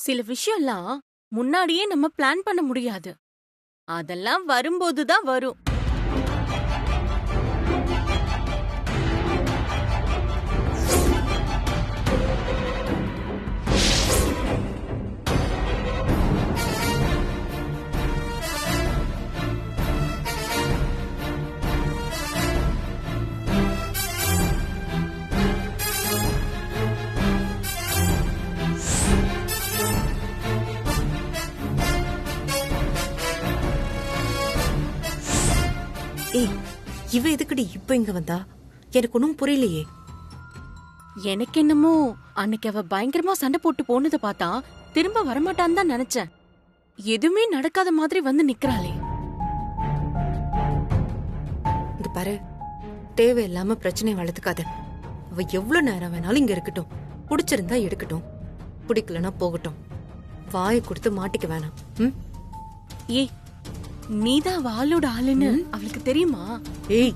சில விஷயம்லாம் முன்னாடியே நம்ம பிளான் பண்ண முடியாது. அதெல்லாம் வரும்போது தான் வரும். ஏய், இவ எதுக்குடி இப்ப இங்க வந்தா? எனக்கு ஒன்னும் புரியலையே. எனக்கு என்னமோ அன்னைக்கு அவ பயங்கரமா சண்டை போட்டு போனதை பார்த்தா திரும்ப வரமாட்டான்னு தான் நினைச்சேன். எதுவுமே நடக்காத மாதிரி வந்து நிக்கிறாளே. இங்க பாரு, தேவையில்லாம பிரச்சனை வளர்த்துக்காத. அவ எவ்வளவு நேரம் வேணாலும் இங்க இருக்கட்டும். பிடிச்சிருந்தா எடுக்கட்டும், பிடிக்கலன்னா போகட்டும். வாயை கொடுத்து மாட்டிக்க வேணாம். ம்? ஏய், நீதான் அவ ஆளோட ஆளுன்னு அவளுக்கு தெரியுமா? ஏய்,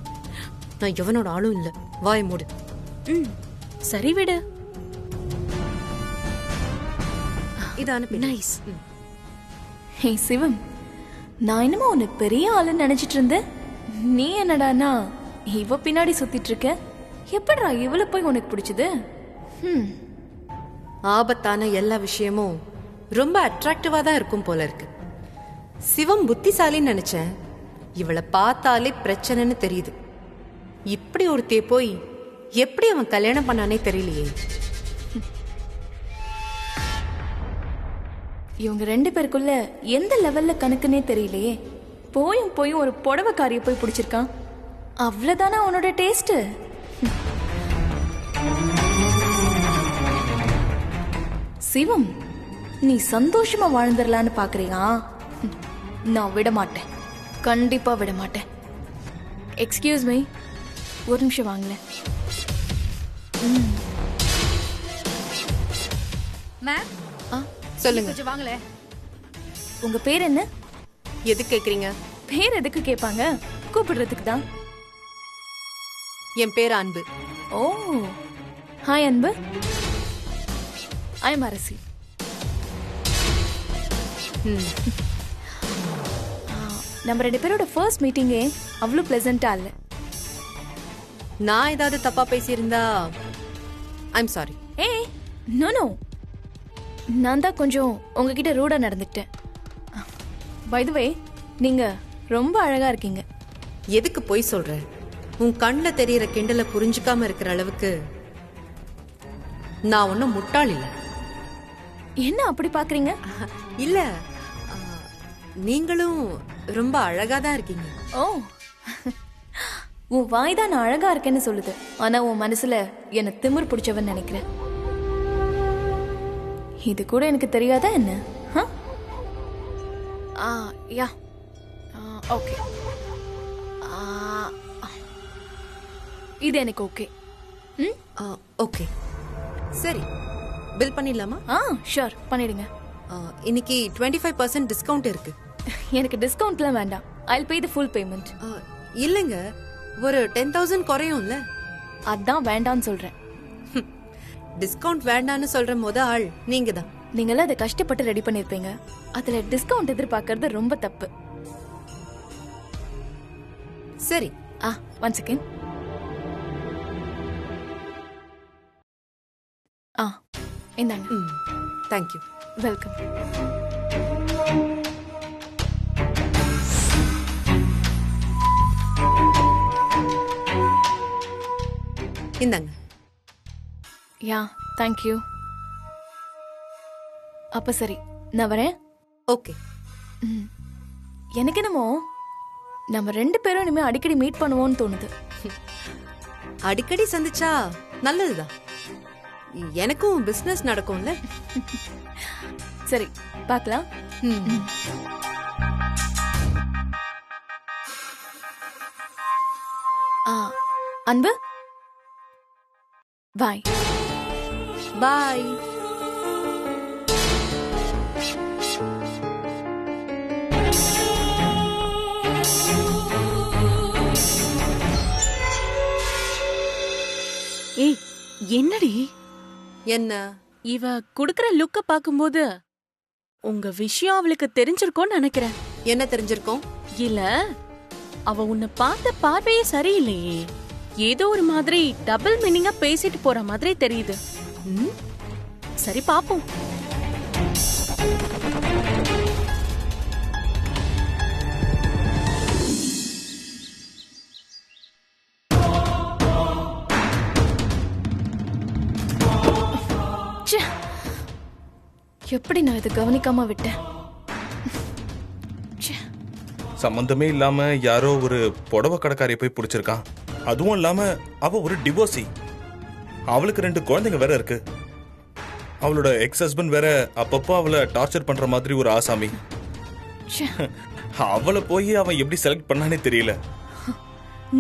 நான் எவனோட ஆளும் இல்ல. வாயை மூடு. ம், சரி விடு. இதான நைஸ். ஹே சிவம், நான் என்னமோ உன்னை பெரிய ஆளுன்னு நினைச்சிட்டு இருந்தேன். நீ என்னடானா இவ பின்னாடி சுத்திட்டு இருக்க. எப்படிடா இவளை போய் உனக்கு பிடிச்சது? ஆபத்தான எல்லா விஷயமும் ரொம்ப அட்ராக்டிவா தான் இருக்கும் போல இருக்கு. சிவம் புத்திசாலின்னு நினைச்சேன். இவளை பார்த்தாலே பிரச்சனைன்னு தெரியுது. இப்படி ஒருத்தைய போய் எப்படி அவன் கல்யாணம் பண்ணானே தெரியலையே. இவங்க ரெண்டு பேருக்குள்ள எந்த லெவல்ல கணக்குன்னே தெரியலையே. போயும் ஒரு புடவைக்காரிய போய் பிடிச்சிருக்கான். அவ்வளவுதானா அவனோட டேஸ்ட்? சிவம், நீ சந்தோஷமா வாழ்ந்துடலான்னு பாக்குறியா? நான் விட மாட்டேன், கண்டிப்பா விட மாட்டேன். எக்ஸ்கியூஸ் மீ, ஒரு நிமிஷம் வாங்கல. மேம், சொல்லுங்க. கொஞ்சம் வாங்களே. உங்க பேர் என்ன? எது கேக்குறீங்க? பேர் எதுக்கு கேட்பாங்க? கூப்பிடுறதுக்கு தான். என் பேர் அன்பு. ஓ, ஹாய் அன்பு. ஐ எம் அரசி. நம்ம ரெண்டு பேரோட ஃபர்ஸ்ட் மீட்டிங்கே அவ்வளோ பிளசண்டா இல்ல. நான் ஏதாவது தப்பா பேசியிருந்தா ஐம் சாரி. ஏய், நோ நோ, நான் தான் கொஞ்சம் உங்ககிட்ட ரூடா நடந்துக்கிட்டேன். பை தி வே, நீங்க ரொம்ப அழகா இருக்கீங்க. எதுக்கு போய் சொல்ற? உன் கண்ணில் தெரியற கிண்டலை புரிஞ்சுக்காம இருக்கிற அளவுக்கு நான் ஒன்னும் முட்டாள் இல்ல. என்ன அப்படி பாக்குறீங்க? இல்ல, நீங்களும் ரொம்ப அழகா தான் இருக்கீங்க. ஓ, உன் வாய் தான் நான் அழகா இருக்கேன்னு சொல்லுது. ஆனா உன் மனசுல என்ன திமிர் பிடிச்சவன் நினைக்கிறேன். இது கூட எனக்கு தெரியாதா என்ன? யா, ஓகே, இது எனக்கு ஓகே. ஓகே, சரி, பில் பண்ணிடலாமா? ஷூர், பண்ணிடுங்க. இன்னைக்கு 25% டிஸ்கவுண்ட் இருக்கு. எனக்கு டிஸ்கவுண்ட்லாம் வேண்டாம். I'll pay the full payment. இல்லைங்க, ஒரு 10,000 குறையும்ல. அதான் வேண்டான்னு சொல்றேன். டிஸ்கவுண்ட் வேண்டான்னு சொல்ற முத ஆள் நீங்க தான். நீங்களே அதை கஷ்டப்பட்டு ரெடி பண்ணிருப்பீங்க. அதுல டிஸ்கவுண்ட் எதிர்பார்க்கறது ரொம்ப தப்பு. சரி, ஒன் செகண்ட். இந்தாங்க. தேங்க்யூ. வெல்கம். இந்தாங்க. யா, தேங்க்யூ. அப்ப சரி, நான் வரேன். ஓகே. எனக்கு என்னமோ நம்ம ரெண்டு பேரும் இனிமே அடிக்கடி மீட் பண்ணுவோம்னு தோணுது. அடிக்கடி சந்திச்சா நல்லதுதான். எனக்கும் பிசினஸ் நடக்கும்ல. சரி, பார்க்கலாம். அன்பு, பாய். பாய். ஏய், என்னடி என்ன? இவ குடுக்கற லுக்க பாக்கும்போது உங்க விஷயம் அவளுக்கு தெரிஞ்சிருக்கும்னு நினைக்கிறேன். என்ன தெரிஞ்சிருக்கோம்? இல்ல, அவ உன்னை பார்த்த பார்வையே சரியில்லையே. ஏதோ ஒரு மாதிரி டபுள் மீனிங்கா பேசிட்டு போற மாதிரி தெரியுது. சரி பாப்போம். எப்படி நான் இதை கவனிக்காம விட்டேன்? சம்பந்தமே இல்லாம யாரோ ஒரு புடவை கடைக்காரியை போய் பிடிச்சிருக்கான். அதுவும் இல்லாம அவ ஒரு டிவோர்ஸி. அவளுக்கு 2 குழந்தைங்க வேற இருக்கு. அவளோட எக்ஸ் ஹஸ்பண்ட் வேற அப்பப்போ அவளை டார்ச்சர் பண்ற மாதிரி ஒரு ஆசாமி. அவளை போய் அவன் எப்படி செலக்ட் பண்ணானே தெரியல.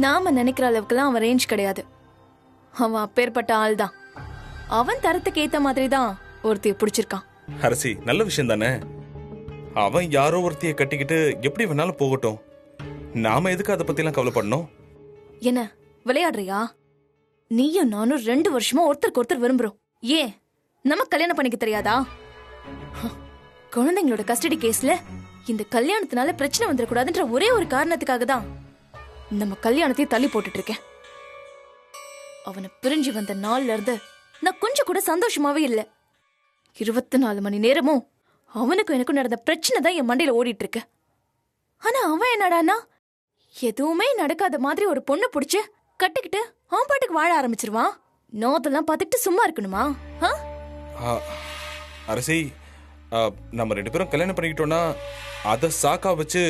நாம நினைக்கிற அளவுக்குலாம் அவன் ரேஞ்ச் கிடையாது. அவன் அப்பேற்பட்ட ஆள் தான். அவன் தரத்துக்கு ஏத்த மாதிரி தான் ஒருத்தைய பிடிச்சிருக்கான். அரசி, நல்ல விஷயம் தானே. அவன் யாரோ ஒருத்தைய கட்டிக்கிட்டு எப்படி வேணாலும் போகட்டும். நாம எதுக்கு அதை பத்தி எல்லாம் கவலைப்படணும்? என்ன விளையாடுறியா? நீயும் நானும் 2 வருஷமா ஒருத்தருக்கு ஒருத்தர் விரும்புறோம். ஏன் நம்ம கல்யாணம் பண்ணிக்க தெரியாதா? குழந்தைங்களோட கஸ்டடி கேஸ்ல இந்த கல்யாணத்தினால பிரச்சனை வந்துடக்கூடாதுன்ற ஒரே ஒரு காரணத்துக்காக தான் நம்ம கல்யாணத்தை தள்ளி போட்டுட்டு இருக்கேன். அவனை பிரிஞ்சு வந்த நாள்ல இருந்து நான் கொஞ்சம் கூட சந்தோஷமாவே இல்லை. 24 மணி நேரமும் அவனுக்கும் எனக்கும் நடந்த பிரச்சனை தான் என் மண்டையில ஓடிட்டு இருக்கு. ஆனா அவன் என்னடானா எதுவுமே நடக்காத மாதிரி ஒரு பொண்ணு பிடிச்சு கட்டிக்கிட்டு அவன் பாட்டுக்கு வாழ ஆரம்பிச்சிருவான். நோத்தெல்லாம் பார்த்துக்கிட்டு சும்மா இருக்கணுமா? அரசி, நம்ம 2 பேரும் கல்யாணம் பண்ணிக்கிட்டோம்னா அதை சாக்கா வச்சு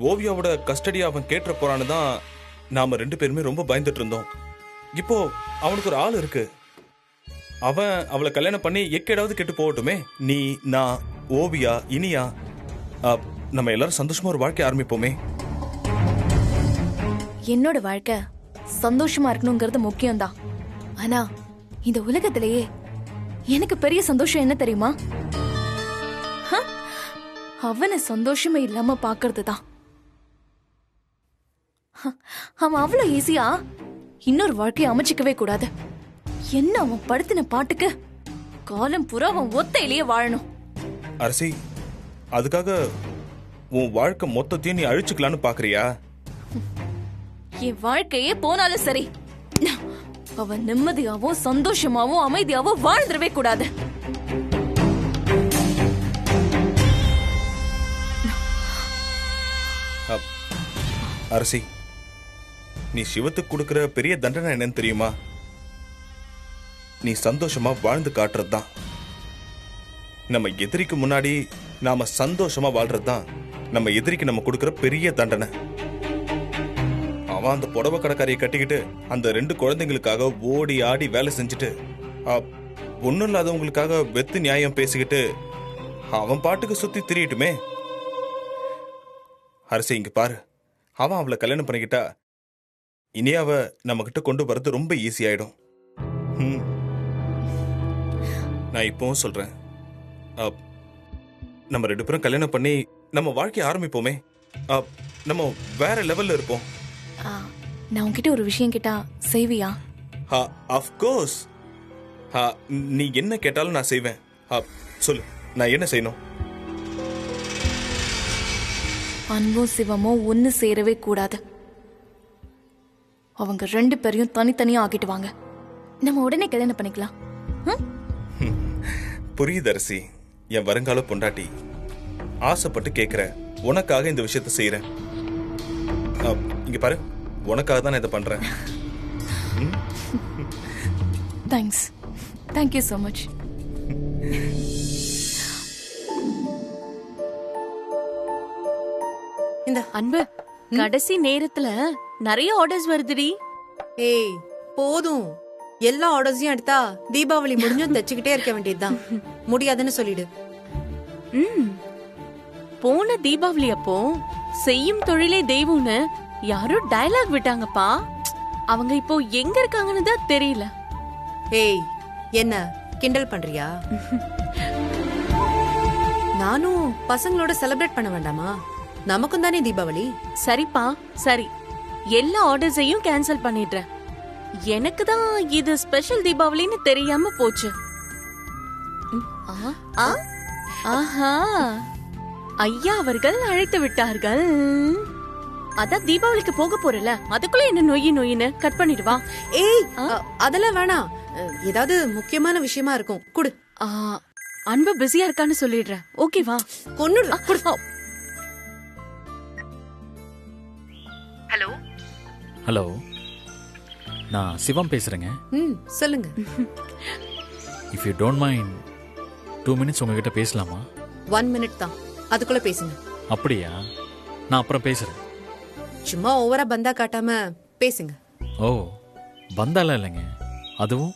ஓவியாவோட கஸ்டடியை அவன் கேட்டுற போறான்னு தான் நாம 2 பேருமே ரொம்ப பயந்துட்டு இருந்தோம். இப்போ அவனுக்கு ஒரு ஆள் இருக்கு. அவன் அவளை கல்யாணம் பண்ணி எக்கேடாவது கெட்டு போகட்டுமே. நீ, நான், ஓவியா, இனியா, நம்ம எல்லாரும் சந்தோஷமா ஒரு வாழ்க்கை ஆரம்பிப்போமே. என்னோட வாழ்க்கை சந்தோஷமா இருக்கணுங்கிறது முக்கியம்தான். ஆனா இந்த உலகத்திலேயே எனக்கு பெரிய சந்தோஷம் என்ன தெரியுமா? அவனை சந்தோஷமே இல்லாம பாக்குறது தான். அவன் அவ்வளவு ஈஸியா இன்னொரு வாழ்க்கையை அமைச்சிக்கவே கூடாது. என்ன அவன் படுத்தின பாட்டுக்கு காலம் புறா அவன் ஒத்தையிலேயே வாழணும். அரசி, அதுக்காக உன் வாழ்க்கை மொத்தத்தையும் நீ அழிச்சுக்கலான்னு பாக்குறியா? என் வாழ்க்கையே போனாலும் சரி, அவன் நிம்மதியாவும் சந்தோஷமாவும் அமைதியாவும் வாழ்ந்துடவே கூடாது. அரசி, நீ சிவத்துக்கு கொடுக்கிற பெரிய தண்டனை என்னன்னு தெரியுமா? நீ சந்தோஷமா வாழ்ந்து காட்டுறதுதான். நம்ம எதிரிக்கு முன்னாடி நாம சந்தோஷமா வாழ்றதுதான் நம்ம எதிரிக்கு நம்ம கொடுக்கிற பெரிய தண்டனை. அவன் அந்த புடவை கடைக்காரியை கட்டிக்கிட்டு அந்த 2 குழந்தைங்களுக்காக ஓடி ஆடி வேலை செஞ்சுட்டு ஒன்னும் இல்லாதவங்களுக்காக வெத்து நியாயம் பேசிக்கிட்டு அவன் பாட்டுக்கு சுத்தி திரியட்டுமே. அரசி, இங்க பாரு, அவன் அவளை கல்யாணம் பண்ணிக்கிட்டா இனி அவ நம்ம கிட்ட கொண்டு வரது ரொம்ப ஈஸி ஆயிடும். நான் இப்பவும் சொல்றேன், நம்ம 2 பேரும் கல்யாணம் பண்ணி நம்ம வாழ்க்கைய ஆரம்பிப்போமே. நம்ம வேற லெவல்ல இருப்போம். நான் உன்கிட்ட ஒரு விஷயம் கேட்டா செய்வியா? Of course. நீ என்ன கேட்டாலும் நான் செய்வேன். சொல்லு, நான் என்ன செய்யணும்? அன்பும் சிவமும் ஒன்னு சேரவே கூடாது. அவங்க 2 பேரையும் தனித்தனியா ஆக்கிட்டு வாங்க. நம்ம உடனே கல்யாணம் பண்ணிக்கலாம். புரியுது அரசி, என் வருங்கால பொண்டாட்டி. ஆசைப்பட்டு கேட்கிற, உனக்காக இந்த விஷயத்த செய்யறேன். இங்க பாரு, உனக்காக தான் நான் இதை பண்றேன். Thanks. Thank you so much. இந்த அன்பு, கடைசி நேரத்துல நிறைய ஆர்டர்ஸ் வருதுடி. ஏய் போதும், எல்லா ஆர்டர்ஸையும் எடுத்தா தீபாவளி முடிஞ்சும் தச்சுக்கிட்டே இருக்க வேண்டியதுதான். முடியாதுன்னு சொல்லிடு. போன தீபாவளி அப்போ செய்யும் தொழிலே தெய்வம்னு யாரோ டயலாக் விட்டாங்கப்பா. அவங்க இப்போ எங்க இருக்காங்கன்னு தான் தெரியல. ஏய், என்ன கிண்டல் பண்றியா? நானும் பசங்களோட செலிப்ரேட் பண்ண வேண்டாமா? நமக்கும் தானே தீபாவளி. சரிப்பா, சரி, எல்லா ஆர்டர்ஸையும் கேன்சல் பண்ணிடுறேன். எனக்கு தான் இது ஸ்பெஷல் தீபாவளின்னு தெரியாம போச்சு. ஆஹா, ஐயா அவர்கள் அழைத்து விட்டார்கள். அதான் தீபாவளிக்கு போக போறல, அதுக்குள்ள என்ன நொயின்னு கட் பண்ணிடுவா. ஏய், அதெல்லாம் வேணாம். ஏதாவது முக்கியமான விஷயமா இருக்கும், குடு. அன்பு பிஸியா இருக்கான்னு சொல்லிடுறேன், ஓகேவா? கொன்னுடுறா, குடு. ஹலோ ஹலோ, நான் சிவம் பேசுறேங்க. சொல்லுங்க. If you don't mind 2 minutes உங்ககிட்ட பேசலாமா? 1 minute தான், அதுக்குள்ள பேசுங்க. அப்படியா? நான் அப்புறம் பேசுறேன். சும்மா ஓவரா பந்தா காட்டாம பேசுங்க. ஓ, பந்தாலாம் இல்லைங்க, அதுவும்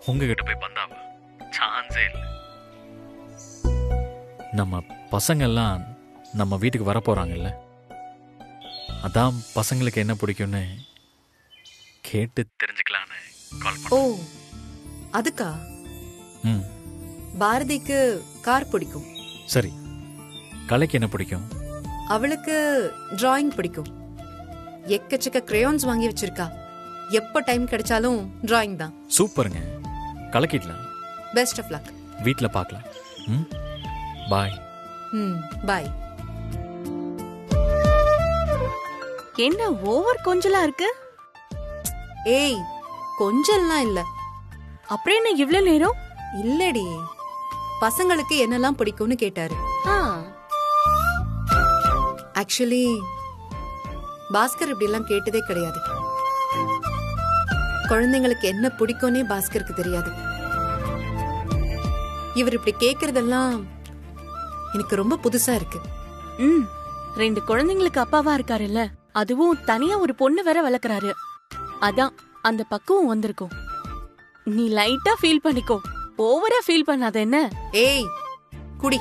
உங்ககிட்ட போய் பந்தாவா? சான்ஸே இல்லை. நம்ம பசங்கள்லாம் நம்ம வீட்டுக்கு வர போறாங்கல்ல, அதான் பசங்களுக்கு என்ன பிடிக்கும்னு கேட்டு தெரிஞ்சுக்கலான்னு கால் பண்ணேன். ஓ, அதுக்கா? பாரதிக்கு கார் பிடிக்கும். சரி, கலைக்கு என்ன பிடிக்கும்? அவளுக்கு டிராயிங் பிடிக்கும். எக்கச்சக்க கிரேயான்ஸ் வாங்கி வச்சிருக்கா. எப்ப டைம் கிடைச்சாலும் டிராயிங் தான். சூப்பருங்க, கலக்கிடலாம். Best of luck. வீட்டில் பார்க்கலாம். பாய். பாய். என்ன ஓவர் கொஞ்சலா இருக்கு? ஏய், கொஞ்சம்லாம் இல்ல. அப்புறம் என்ன இவ்ளோ நேரம்? இல்லடி, பசங்களுக்கு என்னெல்லாம் பிடிக்கும்னு கேட்டாரு. ஆக்சுவலி பாஸ்கர் இப்படி எல்லாம் கேட்டதே கிடையாது. குழந்தைங்களுக்கு என்ன பிடிக்கும்னே பாஸ்கருக்கு தெரியாது. இவர் இப்படி கேக்குறதெல்லாம் எனக்கு ரொம்ப புதுசா இருக்கு. 2 குழந்தைங்களுக்கு அப்பாவா இருக்காருல்ல, அதுவும் தனியா ஒரு பொண்ணு வேற வளர்க்கறாரு. அதான் அந்த பக்குவம் வந்திருக்கும். நீ லைட்டா ஃபீல் பண்ணிக்கோ, ஓவரா ஃபீல் பண்ணாத என்ன? ஏய், குடி.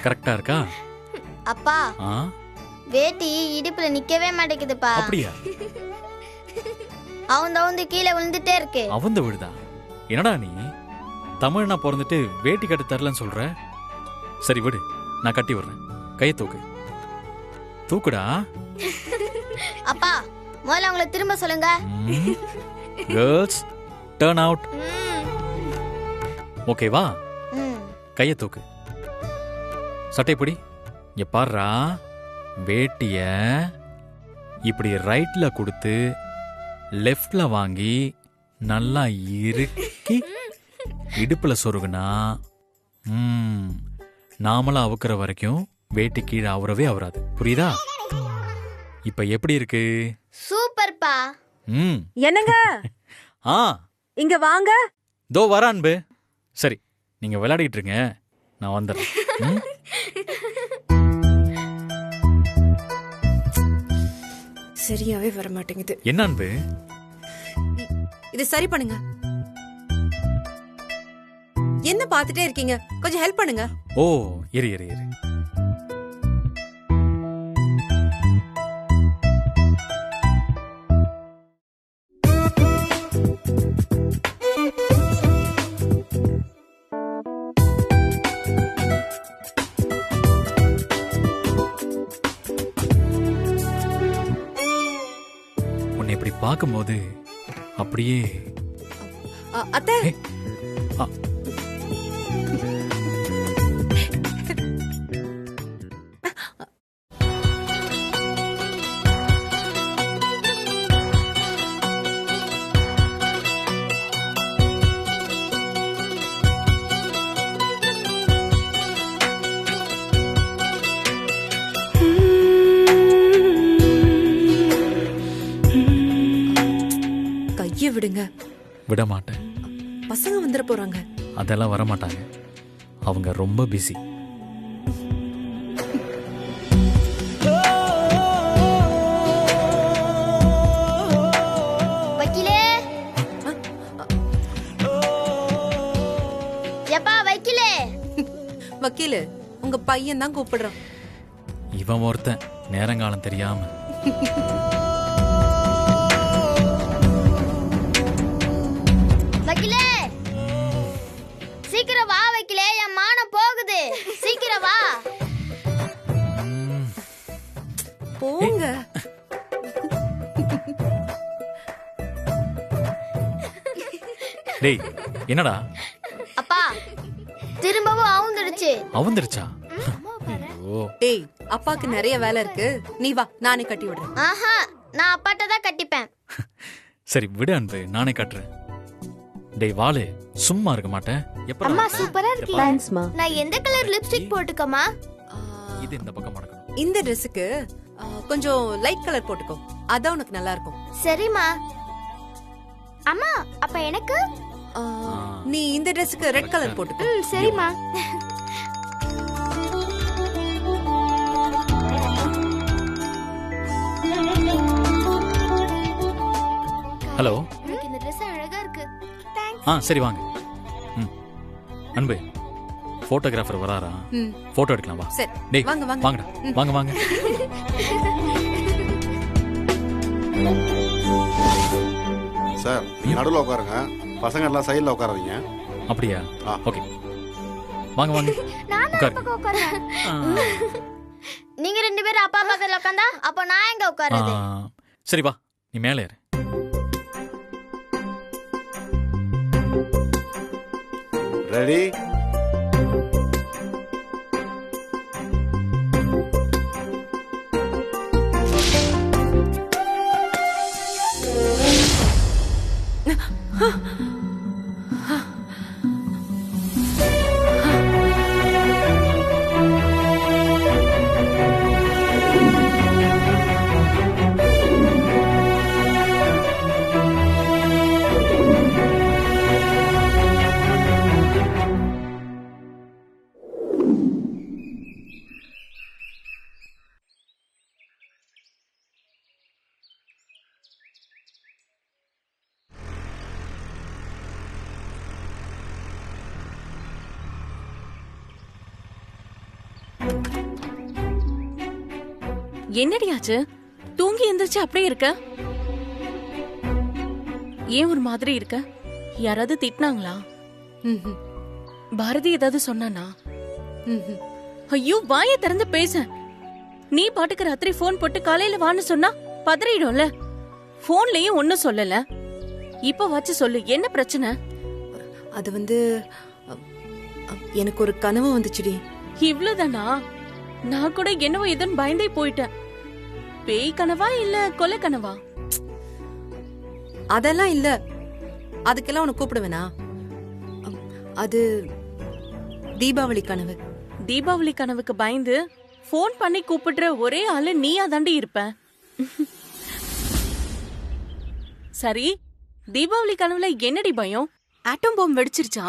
கரெக்டா இருக்கா? அப்பா, வேட்டி இடுப்புல நிக்கவே மாட்டேங்குதுப்பா. அப்படியா? அவந்து கீழே விழுந்துட்டே இருக்கு. அவந்த விழுதா? என்னடா நீ தமிழ்னா பிறந்துட்டு வேட்டி கட்டு தரலன்னு சொல்ற? சரி விடு, நான் கட்டி விடுறேன். கையை தூக்கு. தூக்குடா. அப்பா, முதல்ல அவங்கள திரும்ப சொல்லுங்க. Girls turn out. ஓகேவா? கையை தூக்கு. சட்டைப்படி. இங்க பாருடா, வேட்டிய இப்படி ரைட்ல கொடுத்து லெஃப்ட்ல வாங்கி நல்லா இறுக்கி இடுப்புல சொருகுனா நாமளா அவுக்கிற வரைக்கும் வேட்டி கீழே அவரவே அவராது. புரியுதா? இப்ப எப்படி இருக்கு? சூப்பர்ப்பா. என்னங்க? இங்க வாங்க. தோ வர அன்பு. சரி, நீங்க விளையாடிட்டு இருங்க, நான் வந்துடுறேன். சரியாவே வர மாட்டேங்குது. என்ன அன்பு? இது சரி பண்ணுங்க. என்ன பாத்துட்டே இருக்கீங்க? கொஞ்சம் ஹெல்ப் பண்ணுங்க. ஓ, இரு இரு இரு. இப்படி பார்க்கும்போது அப்படியே அத்தை. விடுங்க. விட மாட்டேன். பசங்க வந்துட போறாங்க. அதெல்லாம் வர மாட்டாங்க, அவங்க ரொம்ப பிஸி. வக்கீலே, எப்பா வக்கீலே. வக்கீலே, உங்க பையன் தான் கூப்பிடுறான். இவன் ஒருத்தன் நேரங்காலம் தெரியாம. வக்கீலே சீக்கிரம் வா வக்கீலே, என் மானம் போகுது. சீக்கிரம் வா. போங்க. டேய் என்னடா அப்பா திரும்பவும் அவுந்துடுச்சு. அவந்திருச்சா? ஐயோ டேய், அப்பாக்கு நிறைய வேலை இருக்கு, நீ வா, நானே கட்டி விடுறேன். ஆஹா, நான் அப்பாட்ட தான் கட்டிப்பேன். சரி விடு அன்பு, நானே காட்டுறேன். டேய் வாளு, சும்மா இருக்க மாட்டேன். எப்ப அம்மா சூப்பரா இருக்கீங்க. தேங்க்ஸ்மா. நான் எந்த கலர் லிப்ஸ்டிக் போட்டுக்கமா? இது இந்த பக்கம் மடக்கணும். இந்த ட்ரெஸ்ஸுக்கு கொஞ்சம் லைட் கலர் போட்டுக்கோ, அதான் உனக்கு நல்லா இருக்கும். சரிம்மா. அம்மா அப்ப எனக்கு? நீ இந்த ட்ரெஸ்ஸுக்கு ரெட் கலர் போட்டுக்கோ. சரிம்மா. ஹலோ. எனக்கு இந்த Dress அழகா இருக்கு. தேங்க்ஸ். சரி வாங்க. அன்பு, போட்டோகிராஃபர் வராரா? போட்டோ எடுக்கலாம் வா. சரி, டேய் வாங்க, வாங்க. வாங்கடா, வாங்க வாங்க. சார், நீங்க நடுவில் உட்காருங்க, பசங்க எல்லாம் சைடில் உட்காராதீங்க. அப்படியா? ஓகே, வாங்க வாங்க. நான் பக்கம் உட்கார்றேன். நீங்க ரெண்டு பேரும் அப்பா பக்கத்துல உட்கார்ந்தா அப்ப நான் எங்க உட்கார்றது? சரி வா, நீ மேலே ஏறு. ரெடி? என்னடியாச்சு? தூங்கி எந்திரிச்சு அப்படியே இருக்க? ஏன் ஒரு மாதிரி இருக்க? யாராவது திட்டினாங்களா? பாரதி ஏதாவது சொன்னானா? ஐயோ, வாயை திறந்து பேச. நீ பாட்டுக்கு ராத்திரி போன் போட்டு காலையில வான்னு சொன்னா பதறிடும்ல. போன்லயும் ஒன்னும் சொல்லல, இப்ப வச்சு சொல்லு, என்ன பிரச்சனை? அது வந்து எனக்கு ஒரு கனவு வந்துச்சுடி. இவ்ளோதானா? நான் கூட என்னவோ எதுன்னு பயந்தே போயிட்டேன். பேய் கனவா இல்ல கொலை கனவா? அதெல்லாம் இல்ல, அதுக்கெல்லாம் உனக்கு கூப்பிடுவேனா? அது தீபாவளி கனவு. தீபாவளி கனவுக்கு பயந்து போன் பண்ணி கூப்பிடுற ஒரே ஆளு நீயா தாண்டி இருப்ப. சரி, தீபாவளி கனவுல என்னடி பயம்? ஆட்டம் பாம்பு வெடிச்சிருச்சா?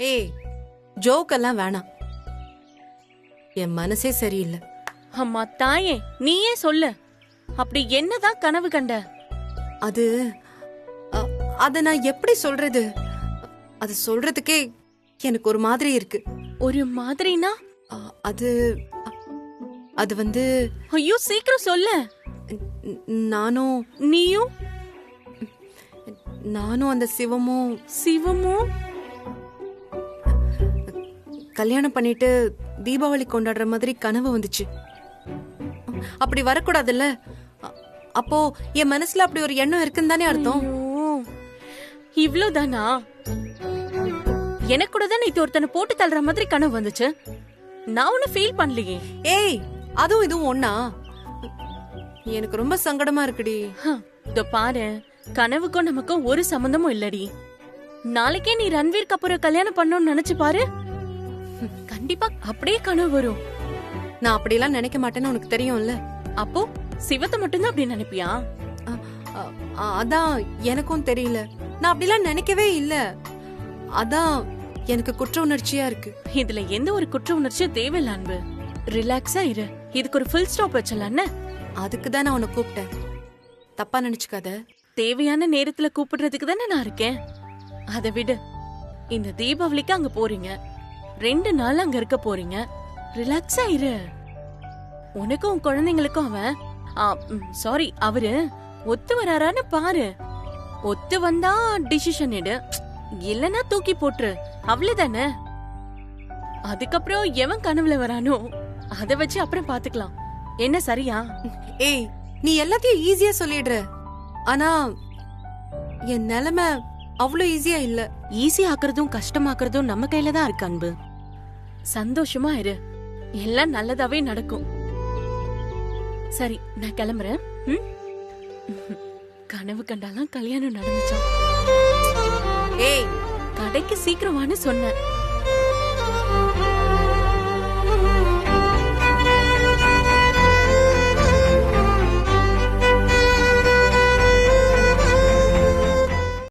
ஏய், ஜோக் எல்லாம் வேணாம், என் மனசே சரியில்லை. அம்மா தாயே, நீயே சொல்லு, அப்படி என்னதான் கனவு கண்ட? அது அத நான் எப்படி சொல்றது? அது சொல்றதுக்கே எனக்கு ஒரு மாதிரி இருக்கு. ஒரு மாதிரினா? அது அது வந்து ஐயோ, சீக்கிரம் சொல்லு. நீயும் நானும் அந்த சிவமும் கல்யாணம் பண்ணிட்டு தீபாவளி கொண்டாடுற மாதிரி கனவு வந்துச்சு. அப்படி வரக்கூடாதுல்ல. அப்போ என் மனசுல அப்படி ஒரு எண்ணம் இருக்குன்னு தானே அர்த்தம். இவ்ளோதானா? எனக்கு கூட தான் இது ஒருத்தனை போட்டு தள்ளுற மாதிரி கனவு வந்துச்சு. நான் ஒன்னும் ஃபீல் பண்ணலையே. ஏய், அதுவும் இதுவும் ஒண்ணா? எனக்கு ரொம்ப சங்கடமா இருக்குடி. இதோ பாரு, கனவுக்கும் நமக்கும் ஒரு சம்பந்தமும் இல்லடி. நாளைக்கே நீ ரன்வீர் கபூரை கல்யாணம் பண்ணணும்னு நினைச்சு பாரு, கண்டிப்பா அப்படியே கனவு வரும். நான் அப்படியெல்லாம் நினைக்க மாட்டேன்னு உனக்கு தெரியும்ல. அப்போ சிவத்தை மட்டும்தான் அப்படி நினைப்பியா? அதான் எனக்கும் தெரியல, நான் அப்படிலாம் நினைக்கவே இல்ல. அதான் எனக்கு குற்ற உணர்ச்சியா இருக்கு. இதுல எந்த ஒரு குற்ற உணர்ச்சியும் தேவையில்ல அன்பு. ரிலாக்ஸா இரு, இதுக்கு ஒரு ஃபுல் ஸ்டாப் வச்சலான்னு. அதுக்கு தான் நான் உன்னை கூப்பிட்டேன், தப்பா நினைச்சுக்காத. தேவையான நேரத்துல கூப்பிடுறதுக்கு தானே நான் இருக்கேன். அதை விடு, இந்த தீபாவளிக்கு அங்க போறீங்க, 2 நாள் அங்க இருக்க போறீங்க. ரிலாக்ஸா இரு. உனக்கும் குழந்தைங்களுக்கும் அவன் சாரி அவரு ஒத்து வராரான்னு பாரு. ஒத்து வந்தா டிசிஷன் எடு, இல்லனா தூக்கி போட்டுரு, அவ்வளவுதானே. அதுக்கப்புறம் எவன் கனவுல வரானோ அத வச்சு அப்புறம் பாத்துக்கலாம். என்ன சரியா? ஏய், நீ எல்லாத்தையும் ஈஸியா சொல்லிடுற. ஆனா என் நிலைமை அவ்வளவு ஈஸியா இல்ல. ஈஸி ஆக்குறதும் கஷ்டமாக்குறதும் நம்ம கையில தான் இருக்கு அன்பு. சந்தோஷமா இரு, எல்லாம் நல்லதாவே நடக்கும். சரி, நான் கிளம்புறேன். கனவு கண்டாலாம் கல்யாணம் நடந்துச்சான். ஏய், கடைக்கு சீக்கிரமானு சொன்னேன்.